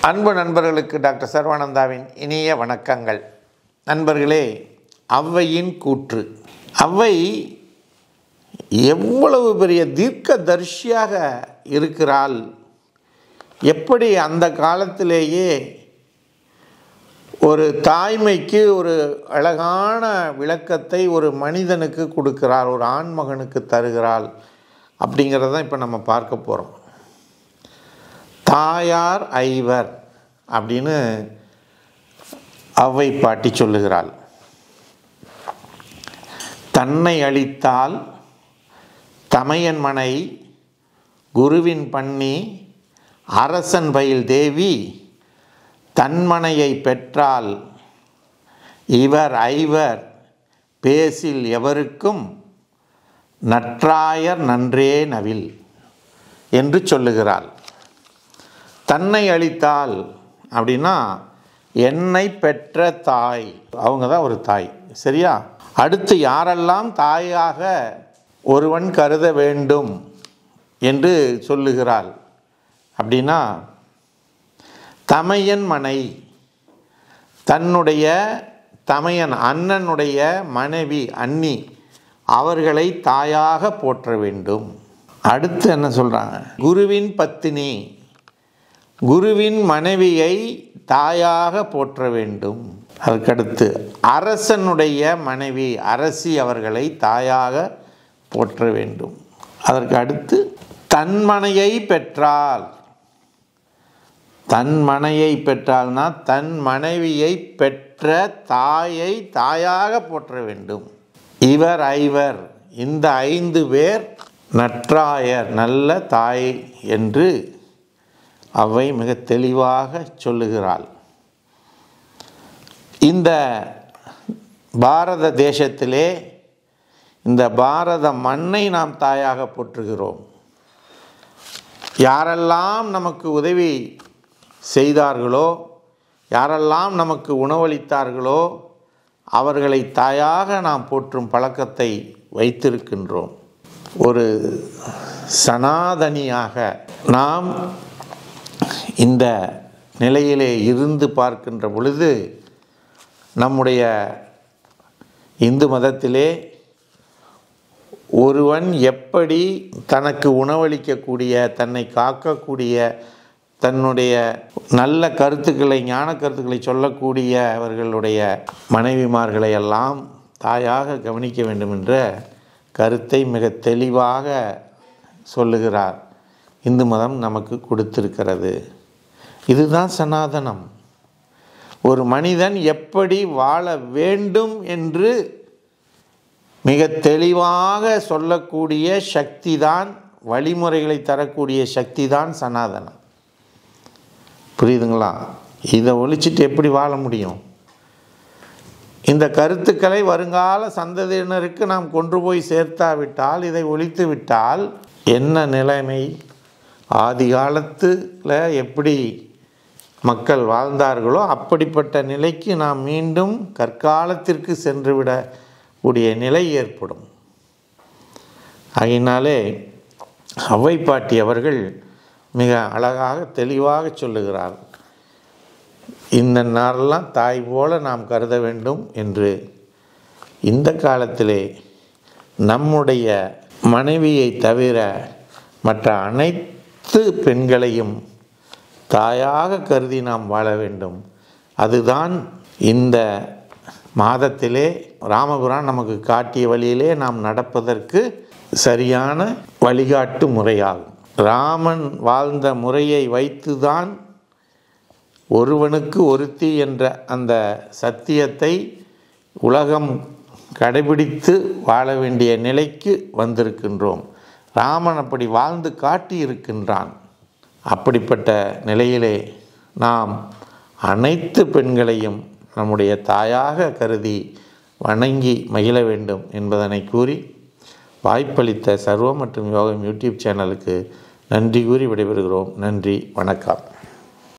அன்பு நண்பர்களுக்கு டாக்டர் சர்வானந்தாவின் இனிய வணக்கங்கள். நண்பர்களே, ஔவையின் கூற்று. ஔவை எவ்வளவு பெரிய தீர்க்கதரிசியாக இருக்கிறாள்! எப்படி அந்த காலத்திலேயே ஒரு தாய்மைக்கு ஒரு அழகான விளக்கத்தை ஒரு மனிதனுக்கு கொடுக்கிறாள், ஒரு ஆண்மகனுக்கு தருகிறாள் அப்படிங்கிறத இப்போ நம்ம பார்க்க போகிறோம். தாயார் ஐவர் அப்படின்னு ஔவை பாட்டி சொல்லுகிறாள். தன்னை அளித்தால் தமையன் மனை குருவின் பண்ணி அரசன் பயில் தேவி தன்மனையை பெற்றால் இவர் ஐவர் பேசில் எவருக்கும் நற்றாயர் நன்றே நவில் என்று சொல்லுகிறாள். தன்னை அளித்தால் அப்படின்னா என்னை பெற்ற தாய், அவங்க தான் ஒரு தாய், சரியா? அடுத்து யாரெல்லாம் தாயாக ஒருவன் கருத வேண்டும் என்று சொல்லுகிறாள் அப்படின்னா, தமையன் மனை, தன்னுடைய தமையன் அண்ணனுடைய மனைவி அண்ணி, அவர்களை தாயாக போற்ற வேண்டும். அடுத்து என்ன சொல்கிறாங்க? குருவின் பத்தினி, குருவின் மனைவியை தாயாக போற்ற வேண்டும். அதற்கடுத்து அரசனுடைய மனைவி அரசி, அவர்களை தாயாக போற்ற வேண்டும். அதற்கு அடுத்து தன்மனையை பெற்றால், தன்மனையை பெற்றால்னா தன் மனைவியை பெற்ற தாயை தாயாக போற்ற வேண்டும். இவர் ஐவர், இந்த 5 பேர் நற்றாயர், நல்ல தாய் என்று ஔவை மிக தெளிவாக சொல்லுகிறாள். இந்த பாரத தேசத்திலே இந்த பாரத மண்ணை நாம் தாயாக போற்றுகிறோம். யாரெல்லாம் நமக்கு உதவி செய்தார்களோ, யாரெல்லாம் நமக்கு உணவளித்தார்களோ, அவர்களை தாயாக நாம் போற்றும் பழக்கத்தை வைத்திருக்கின்றோம். ஒரு சனாதனியாக நாம் இந்த நிலையிலே இருந்து பார்க்கின்ற பொழுது, நம்முடைய இந்து மதத்திலே ஒருவன் எப்படி தனக்கு உணவளிக்கக்கூடிய, தன்னை காக்கக்கூடிய, தன்னுடைய நல்ல கருத்துக்களை, ஞான கருத்துக்களை சொல்லக்கூடியவர்களுடைய மனைவிமார்களை எல்லாம் தாயாக கவனிக்க வேண்டும் என்ற கருத்தை மிக தெளிவாக சொல்லுகிறார். இந்து மதம் நமக்கு கொடுத்திருக்கிறது. இதுதான் சனாதனம். ஒரு மனிதன் எப்படி வாழ வேண்டும் என்று மிக தெளிவாக சொல்லக்கூடிய சக்தி தான், வழிமுறைகளை தரக்கூடிய சக்தி தான் சனாதனம். புரியுதுங்களா? இதை ஒழிச்சிட்டு எப்படி வாழ முடியும்? இந்த கருத்துக்களை வருங்கால சந்ததியினருக்கு நாம் கொண்டு போய் சேர்த்தாவிட்டால், இதை ஒழித்து விட்டால் என்ன நிலைமை? ஆதி காலத்தில் எப்படி மக்கள் வாழ்ந்தார்களோ அப்படிப்பட்ட நிலைக்கு நாம் மீண்டும் கற்காலத்திற்கு சென்றுவிடக்கூடிய நிலை ஏற்படும். ஆகையினாலே ஔவை பாட்டி அவர்கள் மிக அழகாக தெளிவாக சொல்லுகிறார். இந்த நாளெல்லாம் தாய் போல நாம் கருத வேண்டும் என்று. இந்த காலத்திலே நம்முடைய மனைவியை தவிர மற்ற அனைத்து பெண்களையும் தாயாக கருதி நாம் வாழ வேண்டும். அதுதான் இந்த மாதத்திலே ராமபுரான் நமக்கு காட்டிய வழியிலே நாம் நடப்பதற்கு சரியான வழிகாட்டு முறையாகும். ராமன் வாழ்ந்த முறையை வைத்துதான் ஒருவனுக்கு ஒருத்தி என்ற அந்த சத்தியத்தை உலகம் கடைபிடித்து வாழ வேண்டிய நிலைக்கு வந்திருக்கின்றோம். ராமன் அப்படி வாழ்ந்து காட்டி இருக்கின்றான். அப்படிப்பட்ட நிலையிலே நாம் அனைத்து பெண்களையும் நம்முடைய தாயாக கருதி வணங்கி மகிழ வேண்டும் என்பதனை கூறி, வாய்ப்பளித்த சர்வம் மற்றும் யோகம் யூடியூப் சேனலுக்கு நன்றி கூறி விடைபெறுகிறோம். நன்றி, வணக்கம்.